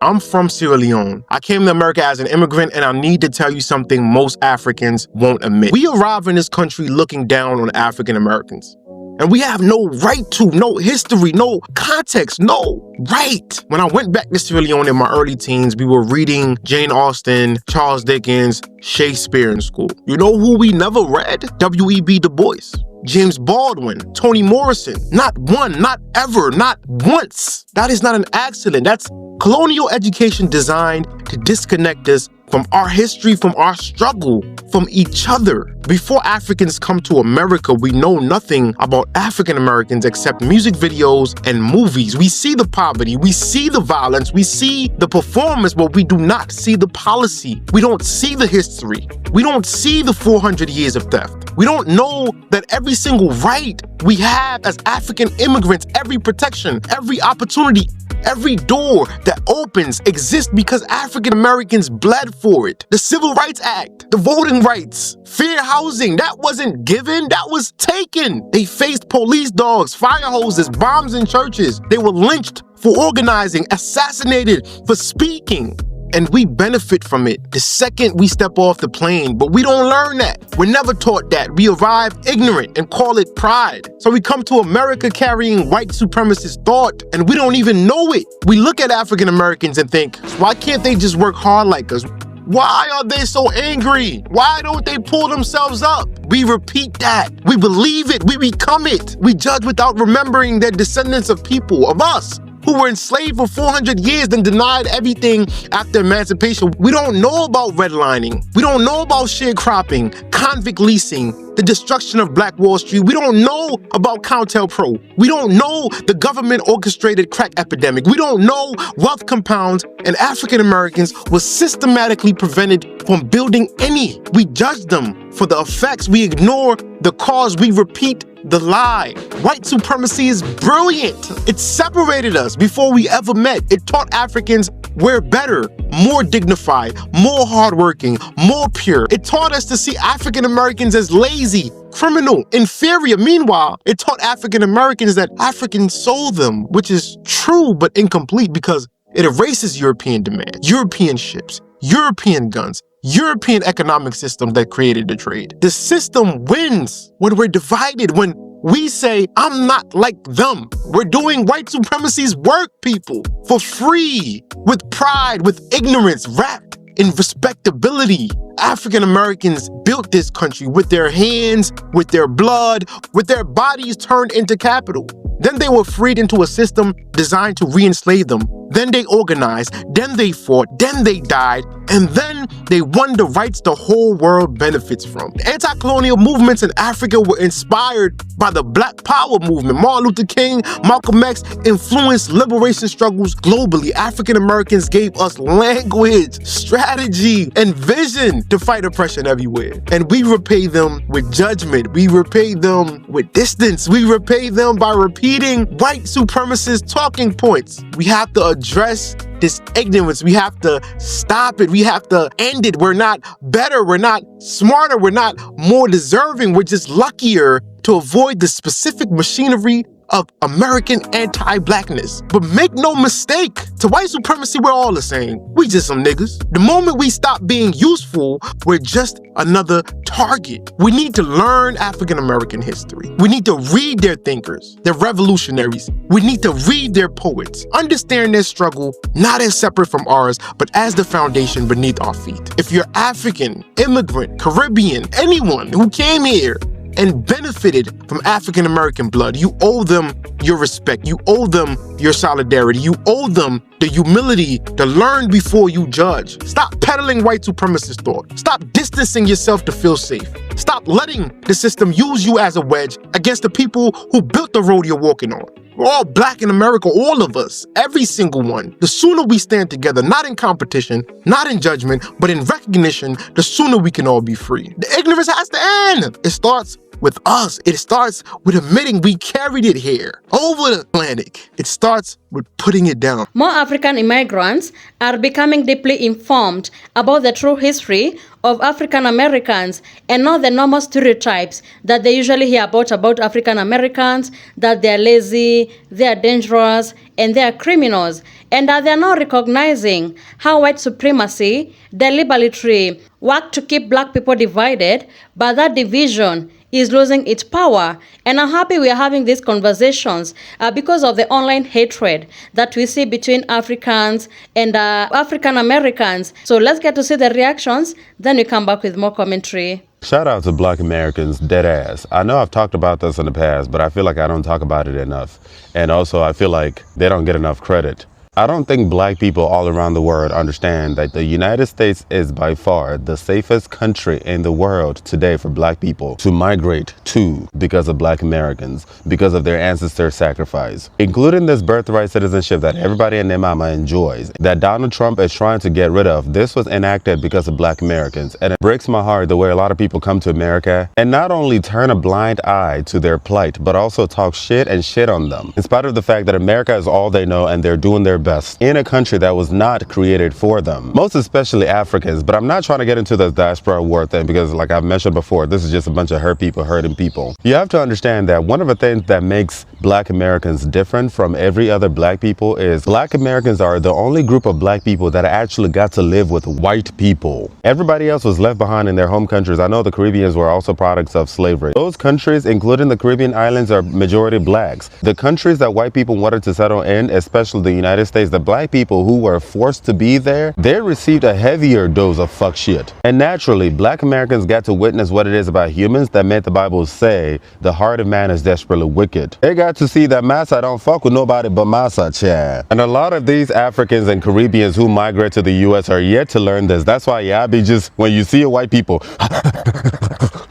I'm from Sierra Leone. I came to America as an immigrant, and I need to tell you something most Africans won't admit. We arrive in this country looking down on African Americans. And we have no right to, no history, no context, no right. When I went back to Sierra Leone in my early teens, we were reading Jane Austen, Charles Dickens, Shakespeare in school. You know who we never read? W.E.B. Du Bois, James Baldwin, Toni Morrison. Not one, not ever, not once. That is not an accident. That's colonial education designed to disconnect us from our history, from our struggle, from each other. Before Africans come to America, we know nothing about African Americans except music videos and movies. We see the poverty, we see the violence, we see the performance, but we do not see the policy. We don't see the history. We don't see the 400 years of theft. We don't know that every single right we have as African immigrants, every protection, every opportunity, every door that opens exists because African Americans bled for it. The Civil Rights Act, the voting rights, fair housing, that wasn't given, that was taken. They faced police dogs, fire hoses, bombs in churches. They were lynched for organizing, assassinated for speaking. And we benefit from it the second we step off the plane, but we don't learn that. We're never taught that. We arrive ignorant and call it pride. So we come to America carrying white supremacist thought, and we don't even know it. We look at African Americans and think, why can't they just work hard like us? Why are they so angry? Why don't they pull themselves up? We repeat that. We believe it. We become it. We judge without remembering they're descendants of people, of us, who were enslaved for 400 years and denied everything after emancipation. We don't know about redlining. We don't know about sharecropping, convict leasing, the destruction of Black Wall Street. We don't know about COINTELPRO. We don't know the government-orchestrated crack epidemic. We don't know wealth compounds, and African Americans were systematically prevented from building any. We judge them for the effects. We ignore the cause. We repeat the lie. White supremacy is brilliant. It separated us before we ever met. It taught Africans we're better, more dignified, more hardworking, more pure. It taught us to see African Americans as lazy, criminal, inferior. Meanwhile, it taught African Americans that Africans sold them, which is true but incomplete because it erases European demands, European ships, European guns, European economic system that created the trade. The system wins when we're divided, when we say, I'm not like them. We're doing white supremacy's work, people, for free, with pride, with ignorance, wrapped in respectability. African Americans built this country with their hands, with their blood, with their bodies turned into capital. Then they were freed into a system designed to re-enslave them. Then they organized, then they fought, then they died, and then they won the rights the whole world benefits from. The anti-colonial movements in Africa were inspired by the Black Power movement. Martin Luther King, Malcolm X influenced liberation struggles globally. African Americans gave us language, strategy, and vision to fight oppression everywhere. And we repay them with judgment. We repay them with distance. We repay them by repeating white supremacist talking points. We have to address this ignorance. We have to stop it. We have to end it. We're not better. We're not smarter. We're not more deserving. We're just luckier to avoid the specific machinery of American anti-blackness. But make no mistake, to white supremacy, we're all the same. We just some niggas. The moment we stop being useful, we're just another target. We need to learn African American history. We need to read their thinkers, their revolutionaries. We need to read their poets, understand their struggle, not as separate from ours, but as the foundation beneath our feet. If you're African, immigrant, Caribbean, anyone who came here and benefited from African American blood, you owe them your respect. You owe them your solidarity. You owe them the humility to learn before you judge. Stop peddling white supremacist thought. Stop distancing yourself to feel safe. Stop letting the system use you as a wedge against the people who built the road you're walking on. We're all Black in America, all of us, every single one. The sooner we stand together, not in competition, not in judgment, but in recognition, the sooner we can all be free. The ignorance has to end. It starts with us. It starts with admitting we carried it here, over the Atlantic. It starts with putting it down. More African immigrants are becoming deeply informed about the true history of African Americans and not the normal stereotypes that they usually hear about African Americans, that they're lazy, they're dangerous, and they're criminals, and that they're not recognizing how white supremacy deliberately work to keep black people divided, but that division is losing its power. And I'm happy we are having these conversations because of the online hatred that we see between Africans and African Americans. So let's get to see the reactions, then we come back with more commentary. Shout out to Black Americans, dead ass. I know I've talked about this in the past, but I feel like I don't talk about it enough. And also I feel like they don't get enough credit. I don't think black people all around the world understand that the United States is by far the safest country in the world today for black people to migrate to because of black Americans, because of their ancestors' sacrifice, including this birthright citizenship that everybody and their mama enjoys, that Donald Trump is trying to get rid of. This was enacted because of black Americans. And it breaks my heart the way a lot of people come to America and not only turn a blind eye to their plight, but also talk shit and shit on them, in spite of the fact that America is all they know and they're doing their best in a country that was not created for them, most especially Africans. But I'm not trying to get into the diaspora war thing because, like I've mentioned before, this is just a bunch of hurt people hurting people. You have to understand that one of the things that makes black Americans different from every other black people is black Americans are the only group of black people that actually got to live with white people. Everybody else was left behind in their home countries. I know the Caribbeans were also products of slavery. Those countries, including the Caribbean islands, are majority blacks. The countries that white people wanted to settle in, especially the United States, the black people who were forced to be there, they received a heavier dose of fuck shit. And naturally, black Americans got to witness what it is about humans that made the Bible say the heart of man is desperately wicked. They got to see that massa don't fuck with nobody but massa, Chad. And a lot of these Africans and Caribbeans who migrate to the US are yet to learn this. That's why y'all be just, when you see a white people,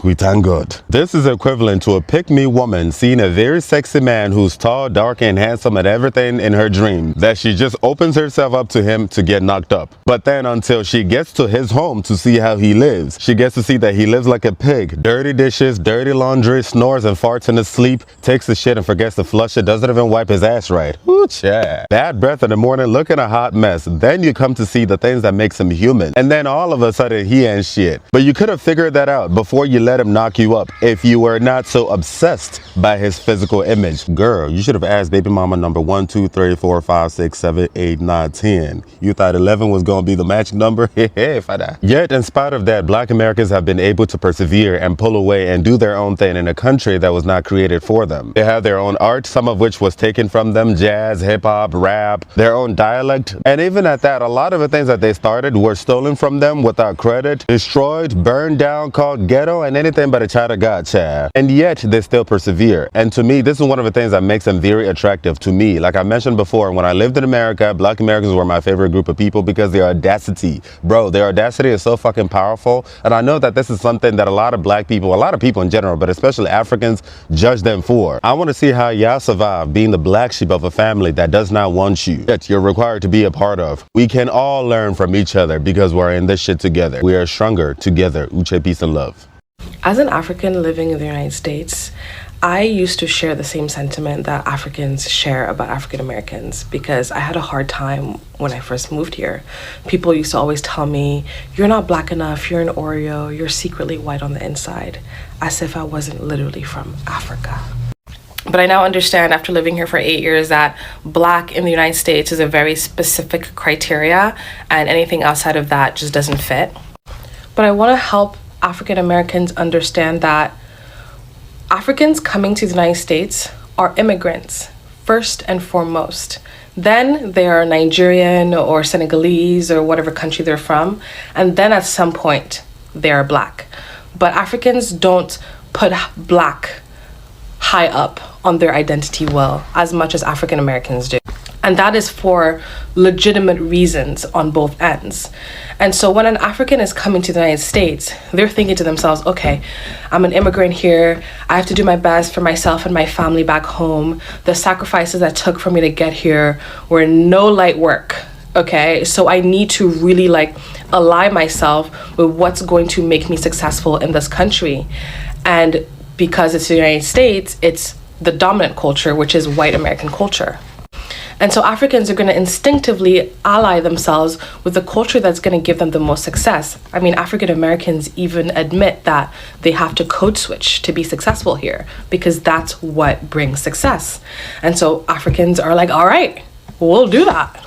we thank God. This is equivalent to a pick-me woman seeing a very sexy man who's tall, dark, and handsome and everything in her dream, that she just opens herself up to him to get knocked up. But then until she gets to his home to see how he lives, she gets to see that he lives like a pig. Dirty dishes, dirty laundry, snores and farts in his sleep, takes the shit and forgets to flush it, doesn't even wipe his ass right. Ooh, yeah. Bad breath in the morning, looking a hot mess. Then you come to see the things that makes him human. And then all of a sudden he ain't shit. But you could have figured that out before you let him knock you up if you were not so obsessed by his physical image. Girl, you should have asked baby mama number 1, 2, 3, 4, 5, 6, 7, 8, 9, 10. You thought 11 was going to be the magic number? Yet, in spite of that, black Americans have been able to persevere and pull away and do their own thing in a country that was not created for them. They have their own art, some of which was taken from them, jazz, hip-hop, rap, their own dialect. And even at that, a lot of the things that they started were stolen from them without credit, destroyed, burned down, called ghetto, and anything but a child of God, child. And yet, they still persevere. And to me, this is one of the things that makes them very attractive to me. Like I mentioned before, when I lived in America, black Americans were my favorite group of people because their audacity, bro, their audacity is so fucking powerful. And I know that this is something that a lot of black people, a lot of people in general, but especially Africans, judge them for. I want to see how y'all survive being the black sheep of a family that does not want you, that you're required to be a part of. We can all learn from each other because we're in this shit together. We are stronger together. Uche, peace and love. As an African living in the United States, I used to share the same sentiment that Africans share about African Americans because I had a hard time when I first moved here. People used to always tell me, you're not black enough, you're an Oreo, you're secretly white on the inside, as if I wasn't literally from Africa. But I now understand after living here for 8 years that black in the United States is a very specific criteria and anything outside of that just doesn't fit. But I want to help African Americans understand that Africans coming to the United States are immigrants, first and foremost. Then they are Nigerian or Senegalese or whatever country they're from. And then at some point, they are black. But Africans don't put black high up on their identity well as much as African Americans do. And that is for legitimate reasons on both ends. And so when an African is coming to the United States, they're thinking to themselves, okay, I'm an immigrant here. I have to do my best for myself and my family back home. The sacrifices that took for me to get here were no light work. Okay, so I need to really align myself with what's going to make me successful in this country. And because it's the United States, it's the dominant culture, which is white American culture. And so Africans are going to instinctively ally themselves with the culture that's going to give them the most success. I mean, African Americans even admit that they have to code switch to be successful here because that's what brings success. And so Africans are like, all right, we'll do that.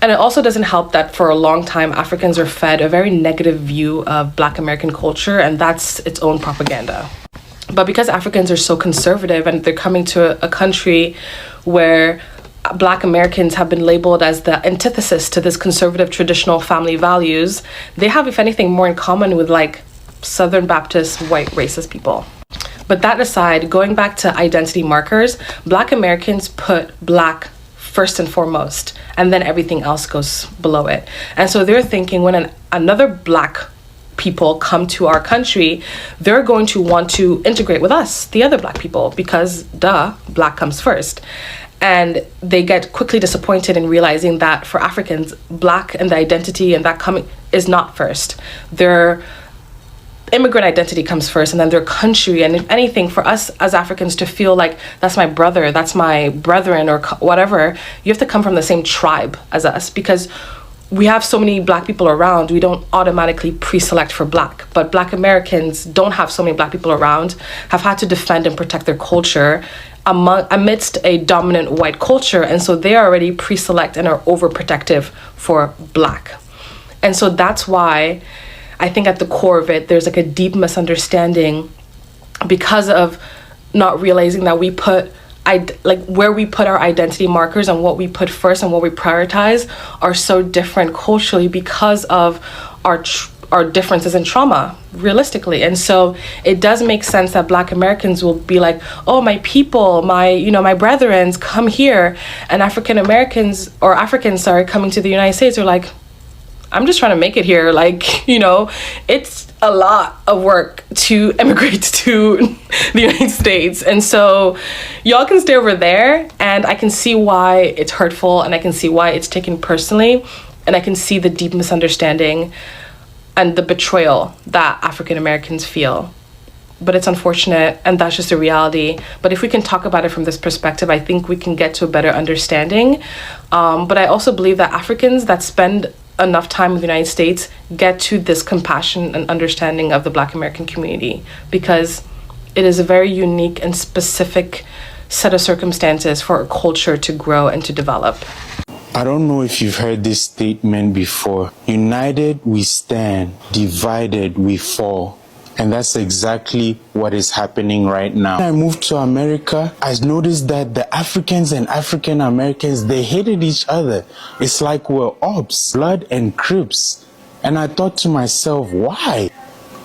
And it also doesn't help that for a long time, Africans are fed a very negative view of Black American culture, and that's its own propaganda. But because Africans are so conservative and they're coming to a country where Black Americans have been labeled as the antithesis to this conservative traditional family values, they have, if anything, more in common with like Southern Baptist white racist people. But that aside, going back to identity markers, Black Americans put Black first and foremost, and then everything else goes below it. And so they're thinking when another Black people come to our country, they're going to want to integrate with us, the other Black people, because duh, Black comes first. And they get quickly disappointed in realizing that for Africans, Black and the identity and that coming is not first. Their immigrant identity comes first, and then their country. And if anything, for us as Africans to feel like that's my brother, that's my brethren, or whatever, you have to come from the same tribe as us, because we have so many Black people around, we don't automatically pre-select for Black. But Black Americans don't have so many Black people around, have had to defend and protect their culture amidst a dominant white culture. And so they already pre-select and are overprotective for Black. And so that's why I think at the core of it, there's like a deep misunderstanding because of not realizing that we put where we put our identity markers and what we put first and what we prioritize are so different culturally because of our differences in trauma, realistically. And so it does make sense that Black Americans will be like, oh, my people, my brethrens come here, and African Americans or Africans, coming to the United States are like, I'm just trying to make it here. Like, it's a lot of work to immigrate to the United States. And so y'all can stay over there, and I can see why it's hurtful, and I can see why it's taken personally, and I can see the deep misunderstanding and the betrayal that African Americans feel. But it's unfortunate, and that's just a reality. But if we can talk about it from this perspective, I think we can get to a better understanding. But I also believe that Africans that spend enough time in the United States get to this compassion and understanding of the Black American community, because it is a very unique and specific set of circumstances for a culture to grow and to develop. I don't know if you've heard this statement before. United we stand, divided we fall. And that's exactly what is happening right now. When I moved to America, I noticed that the Africans and African Americans, they hated each other. It's like we're ops, blood and Crips. And I thought to myself, why?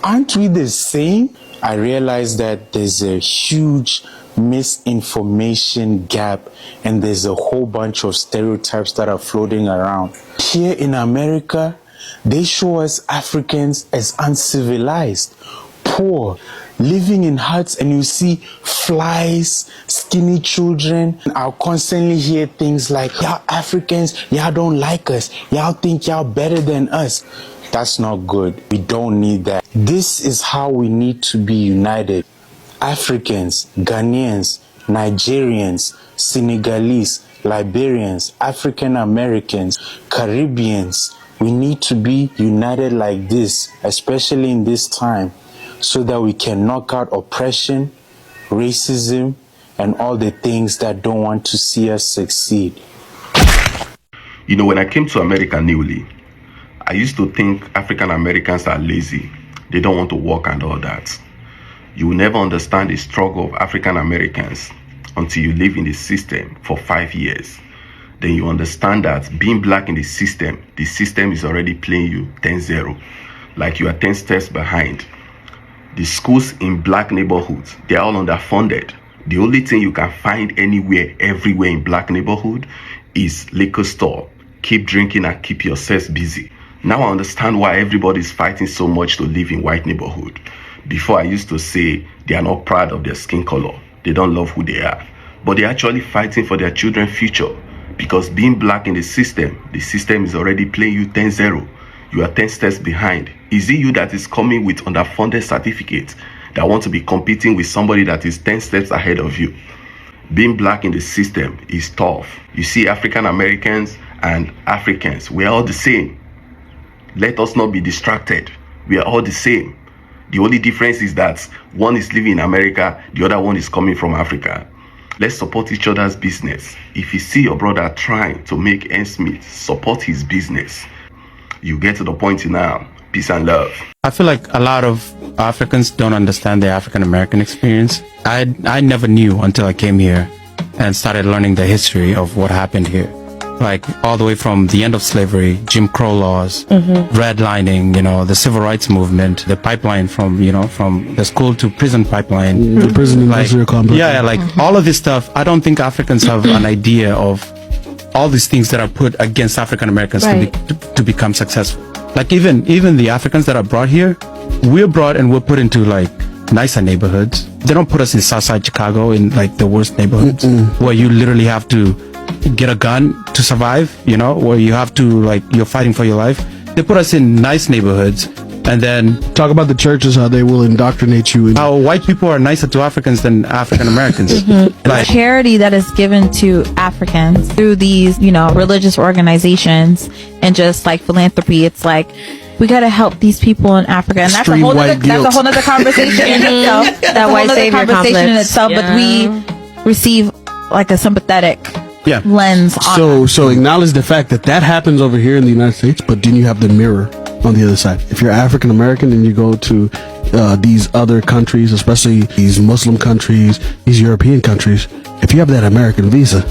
Aren't we the same? I realized that there's a huge misinformation gap, and there's a whole bunch of stereotypes that are floating around. Here in America, they show us Africans as uncivilized, poor, living in huts, and you see flies, skinny children. I'll constantly hear things like, y'all Africans, y'all don't like us. Y'all think y'all better than us. That's not good. We don't need that. This is how we need to be united. Africans, Ghanaians, Nigerians, Senegalese, Liberians, African Americans, Caribbeans. We need to be united like this, especially in this time, so that we can knock out oppression, racism, and all the things that don't want to see us succeed. When I came to America newly, I used to think African Americans are lazy. They don't want to work and all that. You will never understand the struggle of African Americans until you live in the system for 5 years. Then you understand that being Black in the system is already playing you 10-0. Like you are 10 steps behind. The schools in Black neighborhoods, they are all underfunded. The only thing you can find everywhere in Black neighborhood is liquor store. Keep drinking and keep yourselves busy. Now I understand why everybody is fighting so much to live in white neighborhood. Before I used to say they are not proud of their skin color. They don't love who they are. But they're actually fighting for their children's future. Because being Black in the system is already playing you 10-0. You are 10 steps behind. Is it you that is coming with underfunded certificates that want to be competing with somebody that is 10 steps ahead of you. Being black in the system is tough. You see, African Americans and Africans, we are all the same. Let us not be distracted. We are all the same. The only difference is that one is living in America, the other one is coming from Africa. Let's support each other's business. If you see your brother trying to make ends meet, support his business. You get to the point now. Peace and love. I feel like a lot of Africans don't understand the African American experience. I never knew until I came here and started learning the history of what happened here. Like all the way from the end of slavery, Jim Crow laws, redlining, the civil rights movement, the pipeline from the school to prison pipeline. The prison industrial complex. Yeah, like all of this stuff. I don't think Africans have an idea of all these things that are put against African Americans to become successful. Like even the Africans that are brought here, we're brought and we're put into like nicer neighborhoods. They don't put us in Southside Chicago in like the worst neighborhoods where you literally have to get a gun to survive, where you have to like, you're fighting for your life. They put us in nice neighborhoods. And then talk about the churches, how they will indoctrinate you. How white people are nicer to Africans than African Americans. Like charity that is given to Africans through these, religious organizations and just like philanthropy. It's like, we got to help these people in Africa. And that's a whole other conversation in itself. That white savior conversation in itself. But we receive like a sympathetic lens on So acknowledge the fact that happens over here in the United States, but then you have the mirror on the other side. If you're African American and you go to these other countries, especially these Muslim countries, these European countries, if you have that American visa,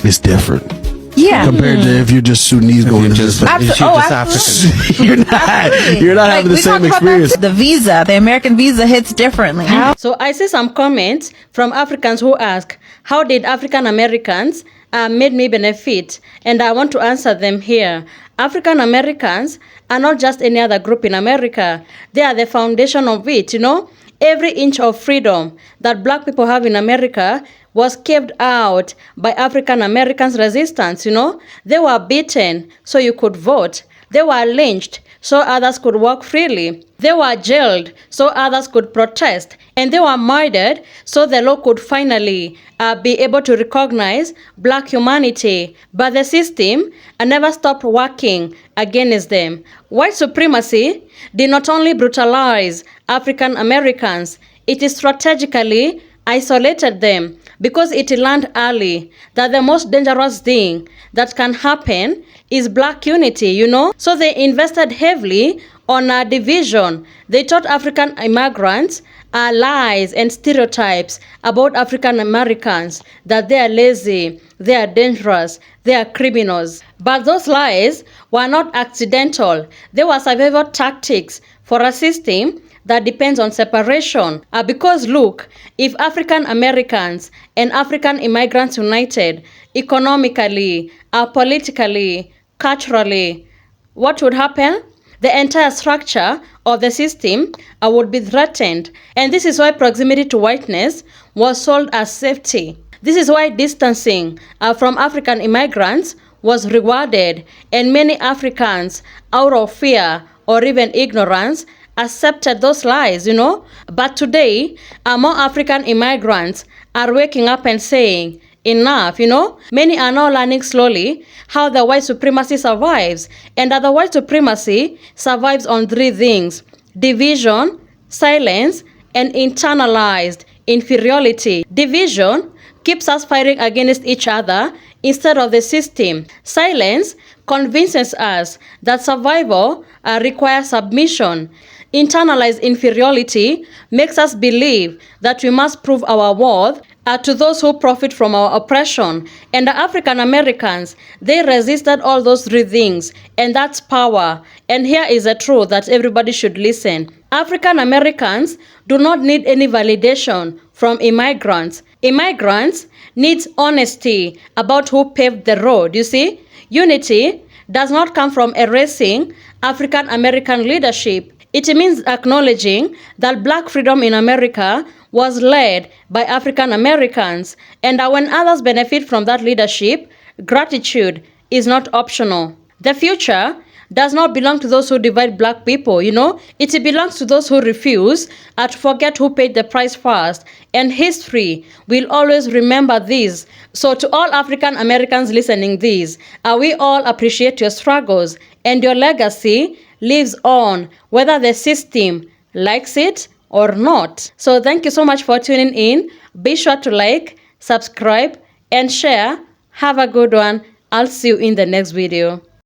it's different. Yeah. Compared to if you're just Sudanese going to this. Absolutely. You're not having the same experience. The visa, the American visa hits differently. So I see some comments from Africans who ask, how did African Americans made me benefit? And I want to answer them here. African Americans are not just any other group in America. They are the foundation of it, Every inch of freedom that black people have in America was carved out by African Americans' resistance, They were beaten so you could vote. They were lynched so others could walk freely. They were jailed so others could protest. And they were murdered so the law could finally be able to recognize black humanity. But the system never stopped working against them. White supremacy did not only brutalize African Americans, it strategically isolated them because it learned early that the most dangerous thing that can happen is black unity, So they invested heavily on division. They taught African immigrants lies and stereotypes about African Americans, that they are lazy, they are dangerous, they are criminals. But those lies were not accidental. They were survival tactics for a system that depends on separation. Because look, if African Americans and African immigrants united economically, politically, culturally, what would happen? The entire structure of the system would be threatened. And this is why proximity to whiteness was sold as safety. This is why distancing from African immigrants was rewarded. And many Africans, out of fear or even ignorance, accepted those lies, But today, more African immigrants are waking up and saying, enough, Many are now learning slowly how the white supremacy survives. And that the white supremacy survives on three things: division, silence, and internalized inferiority. Division keeps us fighting against each other instead of the system. Silence convinces us that survival requires submission. Internalized inferiority makes us believe that we must prove our worth to those who profit from our oppression. And the African Americans, they resisted all those three things, and that's power. And here is a truth that everybody should listen. African Americans do not need any validation from immigrants. Immigrants need honesty about who paved the road. You see, unity does not come from erasing African American leadership. It means acknowledging that black freedom in America was led by African Americans, and that when others benefit from that leadership, gratitude is not optional. The future does not belong to those who divide black people, you know. It belongs to those who refuse to forget who paid the price first. And history will always remember this. So to all African Americans listening this, we all appreciate your struggles, and your legacy lives on, whether the system likes it or not. So thank you so much for tuning in. Be sure to like, subscribe, and share. Have a good one. I'll see you in the next video.